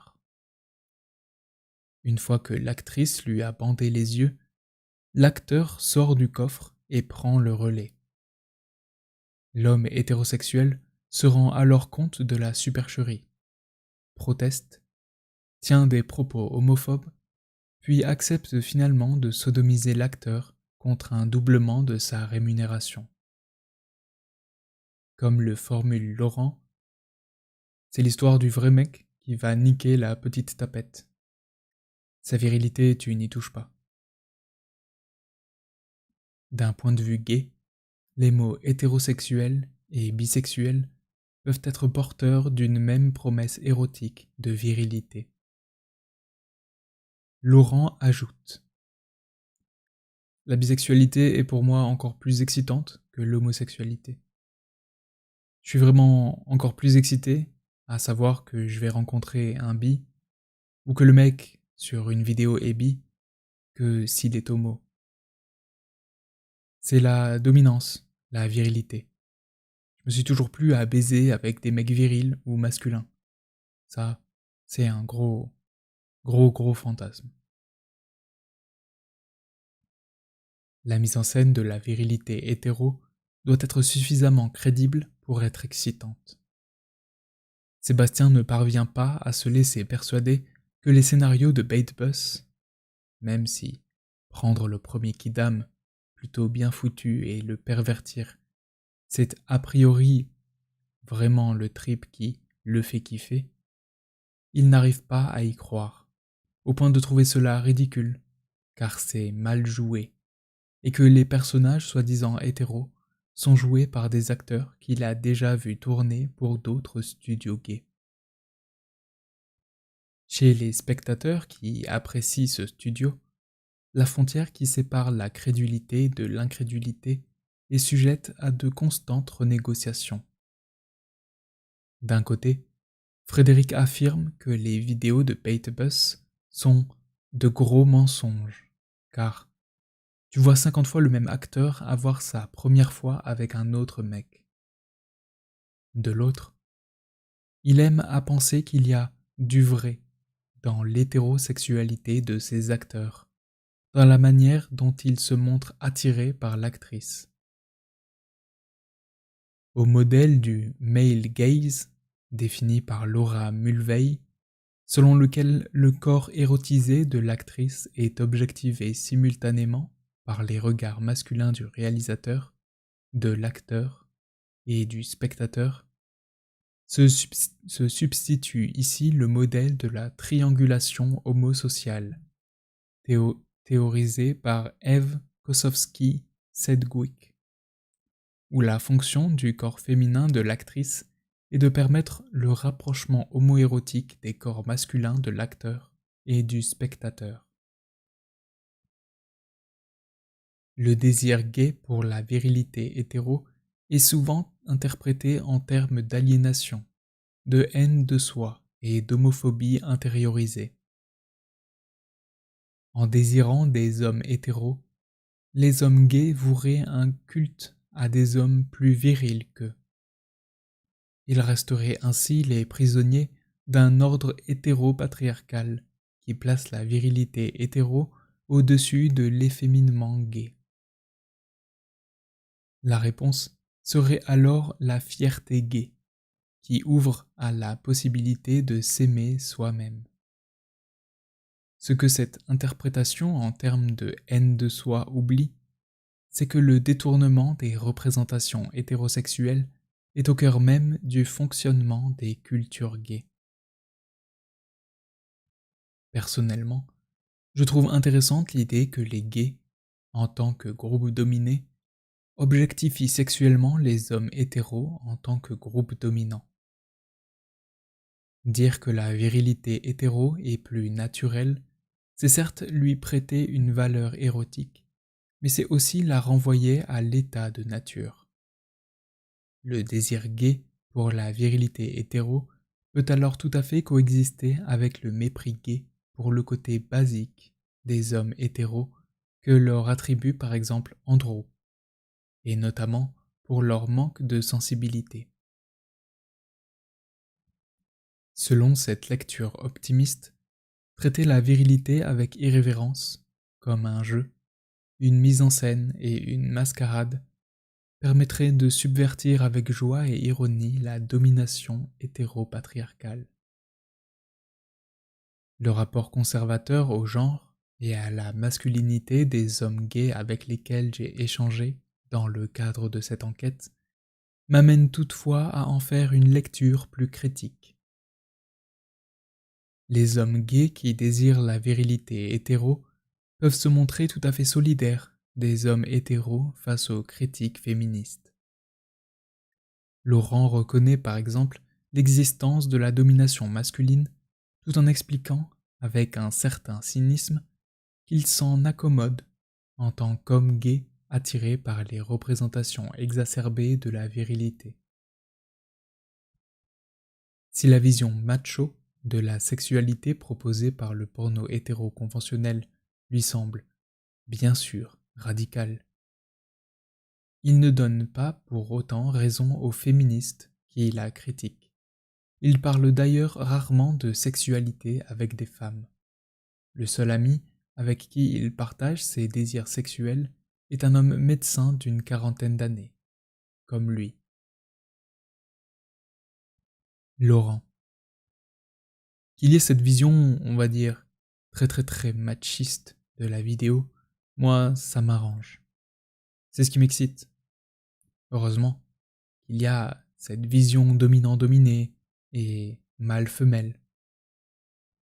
Une fois que l'actrice lui a bandé les yeux, l'acteur sort du coffre et prend le relais. L'homme hétérosexuel se rend alors compte de la supercherie, proteste, tient des propos homophobes, puis accepte finalement de sodomiser l'acteur contre un doublement de sa rémunération. Comme le formule Laurent, c'est l'histoire du vrai mec qui va niquer la petite tapette. Sa virilité, tu n'y touches pas. D'un point de vue gay, les mots hétérosexuel et bisexuel peuvent être porteurs d'une même promesse érotique de virilité. Laurent ajoute: la bisexualité est pour moi encore plus excitante que l'homosexualité. Je suis vraiment encore plus excité à savoir que je vais rencontrer un bi, ou que le mec sur une vidéo est bi, que s'il est homo. C'est la dominance, la virilité. Je me suis toujours plu à baiser avec des mecs virils ou masculins. Ça, c'est un gros fantasme. La mise en scène de la virilité hétéro doit être suffisamment crédible pour être excitante. Sébastien ne parvient pas à se laisser persuader que les scénarios de Baitbus, même si prendre le premier kidam plutôt bien foutu et le pervertir, c'est a priori vraiment le trip qui le fait kiffer, il n'arrive pas à y croire, au point de trouver cela ridicule, car c'est mal joué, et que les personnages soi-disant hétéros sont joués par des acteurs qu'il a déjà vus tourner pour d'autres studios gays. Chez les spectateurs qui apprécient ce studio, la frontière qui sépare la crédulité de l'incrédulité est sujette à de constantes renégociations. D'un côté, Frédéric affirme que les vidéos de Paintbus sont de gros mensonges, car tu vois 50 fois le même acteur avoir sa première fois avec un autre mec. De l'autre, il aime à penser qu'il y a du vrai dans l'hétérosexualité de ces acteurs, dans la manière dont ils se montrent attirés par l'actrice. Au modèle du male gaze, défini par Laura Mulvey, selon lequel le corps érotisé de l'actrice est objectivé simultanément par les regards masculins du réalisateur, de l'acteur et du spectateur, se substitue ici le modèle de la triangulation homosociale, théorisé par Eve Kosowski-Sedgwick, où la fonction du corps féminin de l'actrice est de permettre le rapprochement homoérotique des corps masculins de l'acteur et du spectateur. Le désir gay pour la virilité hétéro est souvent interprété en termes d'aliénation, de haine de soi et d'homophobie intériorisée. En désirant des hommes hétéros, les hommes gays voueraient un culte à des hommes plus virils qu'eux. Ils resteraient ainsi les prisonniers d'un ordre hétéro-patriarcal qui place la virilité hétéro au-dessus de l'efféminement gay. La réponse serait alors la fierté gay, qui ouvre à la possibilité de s'aimer soi-même. Ce que cette interprétation en termes de haine de soi oublie, c'est que le détournement des représentations hétérosexuelles est au cœur même du fonctionnement des cultures gays. Personnellement, je trouve intéressante l'idée que les gays, en tant que groupe dominé, objectifient sexuellement les hommes hétéros en tant que groupe dominant. Dire que la virilité hétéro est plus naturelle, c'est certes lui prêter une valeur érotique, mais c'est aussi la renvoyer à l'état de nature. Le désir gay pour la virilité hétéro peut alors tout à fait coexister avec le mépris gay pour le côté basique des hommes hétéros que leur attribue par exemple Andro, et notamment pour leur manque de sensibilité. Selon cette lecture optimiste, traiter la virilité avec irrévérence, comme un jeu, une mise en scène et une mascarade, permettrait de subvertir avec joie et ironie la domination hétéro-patriarcale. Le rapport conservateur au genre et à la masculinité des hommes gays avec lesquels j'ai échangé dans le cadre de cette enquête m'amène toutefois à en faire une lecture plus critique. Les hommes gays qui désirent la virilité hétéro peuvent se montrer tout à fait solidaires des hommes hétéros face aux critiques féministes. Laurent reconnaît par exemple l'existence de la domination masculine tout en expliquant, avec un certain cynisme, qu'il s'en accommode en tant qu'homme gay attiré par les représentations exacerbées de la virilité. Si la vision macho de la sexualité proposée par le porno hétéro-conventionnel lui semble, bien sûr, radicale, il ne donne pas pour autant raison aux féministes qui la critiquent. Il parle d'ailleurs rarement de sexualité avec des femmes. Le seul ami avec qui il partage ses désirs sexuels est un homme médecin d'une quarantaine d'années, comme lui. Laurent. Qu'il y ait cette vision, on va dire, très machiste de la vidéo, moi, ça m'arrange. C'est ce qui m'excite. Heureusement, il y a cette vision dominant-dominé et mâle-femelle.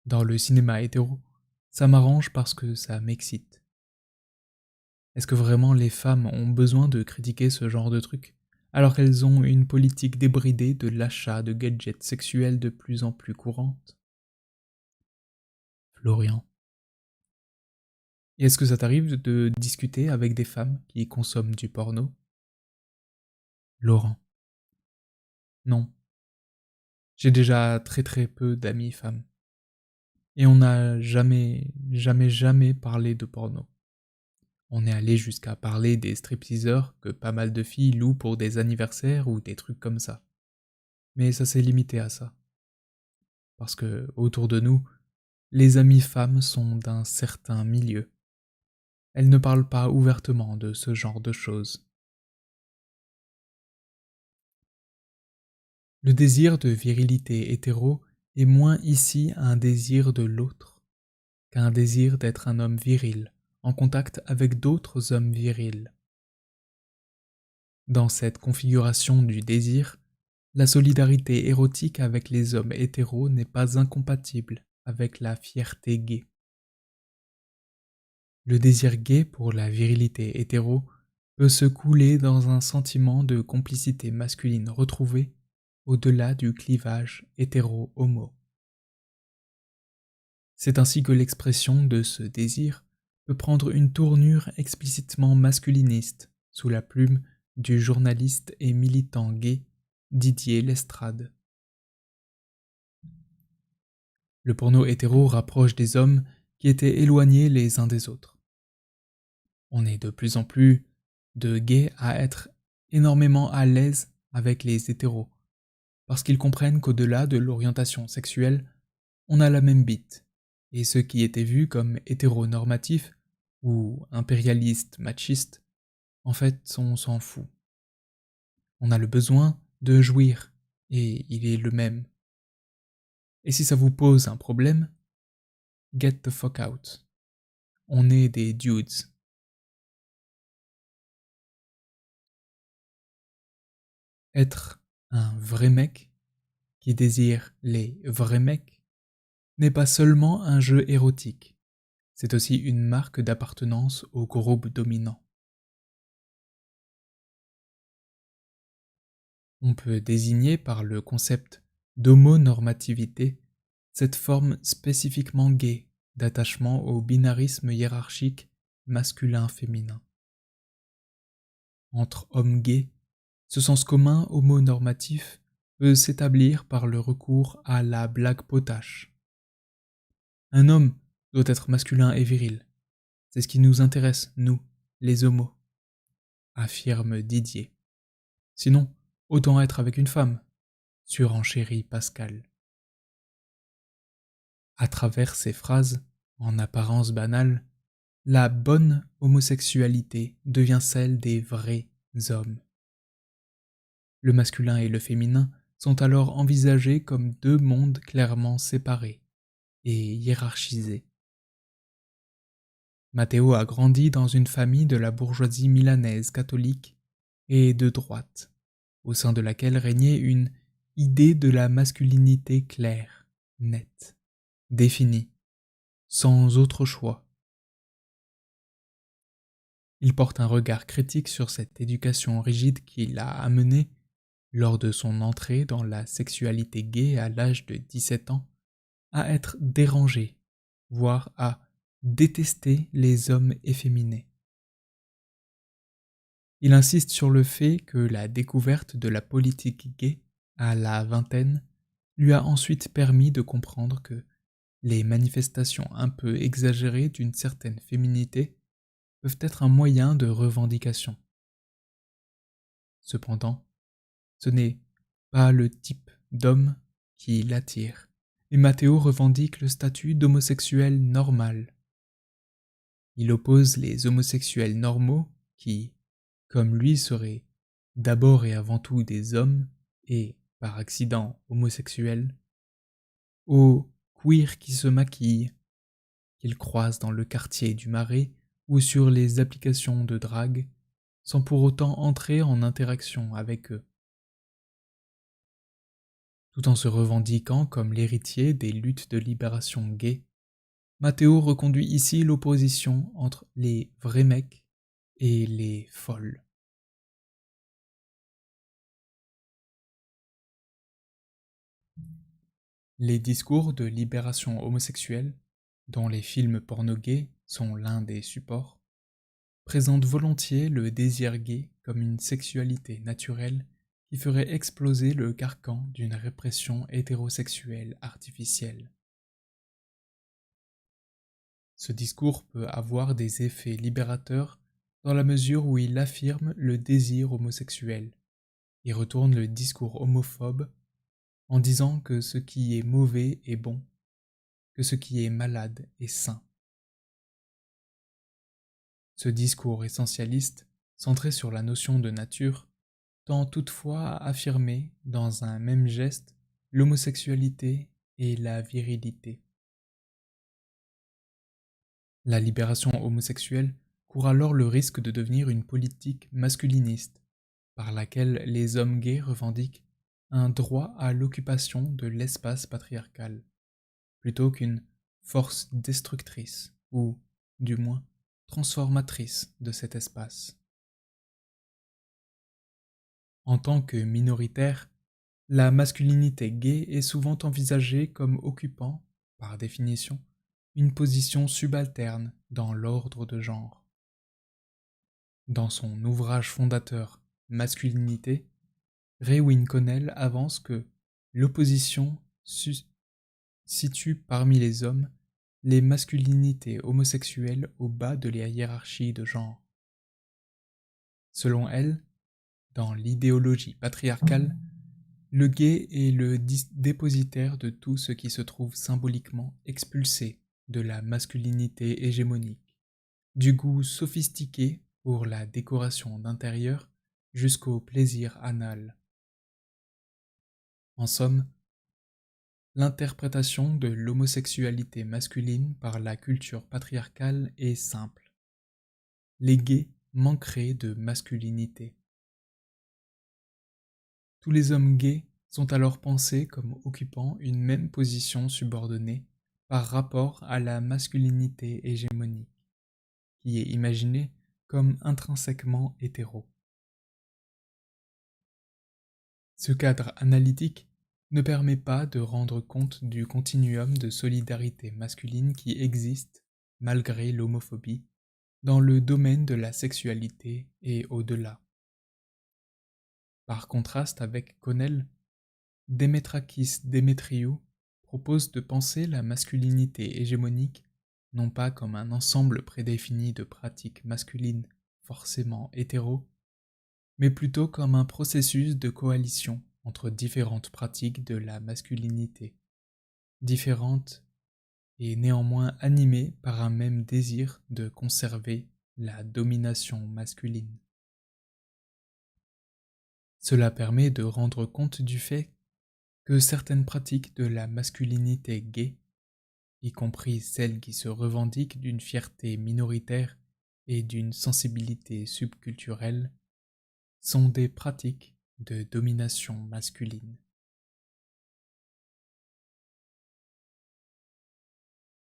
Dans le cinéma hétéro, ça m'arrange parce que ça m'excite. Est-ce que vraiment les femmes ont besoin de critiquer ce genre de truc, alors qu'elles ont une politique débridée de l'achat de gadgets sexuels de plus en plus courante? Florian. Et est-ce que ça t'arrive de discuter avec des femmes qui consomment du porno? Laurent. Non. J'ai déjà très très peu d'amis femmes. Et on n'a jamais, jamais, jamais parlé de porno. On est allé jusqu'à parler des stripteaseurs que pas mal de filles louent pour des anniversaires ou des trucs comme ça. Mais ça s'est limité à ça. Parce que, autour de nous, les amies femmes sont d'un certain milieu. Elles ne parlent pas ouvertement de ce genre de choses. Le désir de virilité hétéro est moins ici un désir de l'autre qu'un désir d'être un homme viril, en contact avec d'autres hommes virils. Dans cette configuration du désir, la solidarité érotique avec les hommes hétéros n'est pas incompatible avec la fierté gay. Le désir gay pour la virilité hétéro peut se couler dans un sentiment de complicité masculine retrouvée au-delà du clivage hétéro-homo. C'est ainsi que l'expression de ce désir peut prendre une tournure explicitement masculiniste sous la plume du journaliste et militant gay Didier Lestrade. Le porno hétéro rapproche des hommes qui étaient éloignés les uns des autres. On est de plus en plus de gays à être énormément à l'aise avec les hétéros, parce qu'ils comprennent qu'au-delà de l'orientation sexuelle, on a la même bite, et ce qui était vu comme hétéronormatif ou impérialiste machiste, en fait, on s'en fout. On a le besoin de jouir, et il est le même. Et si ça vous pose un problème, get the fuck out. On est des dudes. Être un vrai mec qui désire les vrais mecs n'est pas seulement un jeu érotique, c'est aussi une marque d'appartenance au groupe dominant. On peut désigner par le concept d'homonormativité cette forme spécifiquement gay d'attachement au binarisme hiérarchique masculin-féminin. Entre hommes gays, ce sens commun homonormatif peut s'établir par le recours à la blague potache. Un homme doit être masculin et viril. C'est ce qui nous intéresse, nous, les homos, affirme Didier. Sinon, autant être avec une femme, surenchérit Pascal. À travers ces phrases, en apparence banales, la bonne homosexualité devient celle des vrais hommes. Le masculin et le féminin sont alors envisagés comme deux mondes clairement séparés et hiérarchisés. Matteo a grandi dans une famille de la bourgeoisie milanaise catholique et de droite, au sein de laquelle régnait une idée de la masculinité claire, nette, définie, sans autre choix. Il porte un regard critique sur cette éducation rigide qui l'a amené, lors de son entrée dans la sexualité gay à l'âge de 17 ans, à être dérangé, voire à détester les hommes efféminés. Il insiste sur le fait que la découverte de la politique gay à la vingtaine lui a ensuite permis de comprendre que les manifestations un peu exagérées d'une certaine féminité peuvent être un moyen de revendication. Cependant, ce n'est pas le type d'homme qui l'attire, et Matteo revendique le statut d'homosexuel normal. Il oppose les homosexuels normaux qui, comme lui, seraient d'abord et avant tout des hommes et, par accident, homosexuels, aux queers qui se maquillent, qu'il croise dans le quartier du Marais ou sur les applications de drague, sans pour autant entrer en interaction avec eux. Tout en se revendiquant comme l'héritier des luttes de libération gay, Matteo reconduit ici l'opposition entre les vrais mecs et les folles. Les discours de libération homosexuelle, dont les films porno gays sont l'un des supports, présentent volontiers le désir gay comme une sexualité naturelle qui ferait exploser le carcan d'une répression hétérosexuelle artificielle. Ce discours peut avoir des effets libérateurs dans la mesure où il affirme le désir homosexuel et retourne le discours homophobe en disant que ce qui est mauvais est bon, que ce qui est malade est sain. Ce discours essentialiste, centré sur la notion de nature, tend toutefois à affirmer, dans un même geste, l'homosexualité et la virilité. La libération homosexuelle court alors le risque de devenir une politique masculiniste, par laquelle les hommes gays revendiquent un droit à l'occupation de l'espace patriarcal, plutôt qu'une force destructrice, ou, du moins, transformatrice de cet espace. En tant que minoritaire, la masculinité gay est souvent envisagée comme occupant, par définition, une position subalterne dans l'ordre de genre. Dans son ouvrage fondateur Masculinité, Raewyn Connell avance que l'opposition situe parmi les hommes les masculinités homosexuelles au bas de la hiérarchie de genre. Selon elle, dans l'idéologie patriarcale, le gay est le dépositaire de tout ce qui se trouve symboliquement expulsé de la masculinité hégémonique, du goût sophistiqué pour la décoration d'intérieur jusqu'au plaisir anal. En somme, l'interprétation de l'homosexualité masculine par la culture patriarcale est simple. Les gays manqueraient de masculinité. Tous les hommes gays sont alors pensés comme occupant une même position subordonnée par rapport à la masculinité hégémonique, qui est imaginée comme intrinsèquement hétéro. Ce cadre analytique ne permet pas de rendre compte du continuum de solidarité masculine qui existe, malgré l'homophobie, dans le domaine de la sexualité et au-delà. Par contraste avec Connell, Demetrakis Demetriou propose de penser la masculinité hégémonique non pas comme un ensemble prédéfini de pratiques masculines forcément hétéro, mais plutôt comme un processus de coalition entre différentes pratiques de la masculinité, différentes et néanmoins animées par un même désir de conserver la domination masculine. Cela permet de rendre compte du fait que certaines pratiques de la masculinité gay, y compris celles qui se revendiquent d'une fierté minoritaire et d'une sensibilité subculturelle, sont des pratiques de domination masculine.